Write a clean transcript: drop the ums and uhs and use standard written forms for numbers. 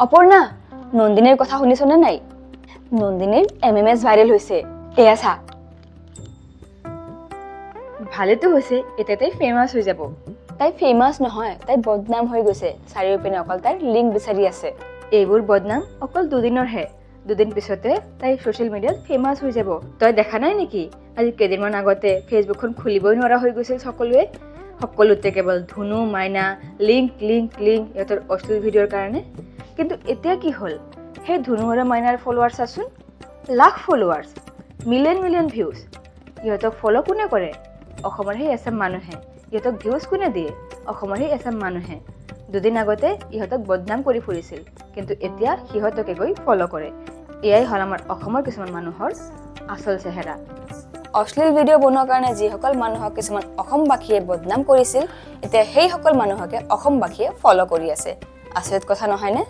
অপৰ্ণা, নন্দিনীৰ কথা শুনিছনে নাই? নন্দিনীৰ MMS ভাইৰেল হৈছে। এয়া চা। ভালেতো হৈছে, এতিয়া তাই ফেমাছ হৈ যাব। তাই ফেমাছ নহয়, তাই বদনাম হৈ গৈছে। চাৰিওপিনে অকল তাইৰ লিংক বিচাৰি আছে। এইবোৰ বদনাম অকল দুদিনৰহে। দুদিন পিছতে তাই ছ'চিয়েল মিডিয়াত ফেমাছ হৈ যাব। তই দেখা নাই নেকি? আজি কেইদিনমান আগতে ফেচবুকখন খুলিবই নোৱাৰা হৈ গৈছিল সকলোৱে। সকলোতে কেৱল ধুনু, মাইনা, লিংক ইহঁতৰ অশ্লীল ভিডিঅ'ৰ কাৰণে। কিন্তু এতিয়া কি হ'ল? সেই ধুনু আৰু মাইনাৰ ফলোৱাৰ্ছ চাচোন, লাখ ফলোৱাৰ্ছ, মিলিয়ন ভিউজ। ইহঁতক ফ'ল' কোনে কৰে? অসমৰ সেই এছাম মানুহে। ইহঁতক ভিউজ কোনে দিয়ে? অসমৰ সেই এছাম মানুহে। দুদিন আগতে ইহঁতক বদনাম কৰি ফুৰিছিল, কিন্তু এতিয়া সিহঁতকে গৈ ফ'ল' কৰে। এয়াই হ'ল আমাৰ অসমৰ কিছুমান মানুহৰ আচল চেহেৰা। অশ্লীল ভিডিঅ' বনোৱাৰ কাৰণে যিসকল মানুহক কিছুমান অসমবাসীয়ে বদনাম কৰিছিল, এতিয়া সেইসকল মানুহকে অসমবাসীয়ে ফ'ল' কৰি আছে। আচৰিত কথা নহয়নে?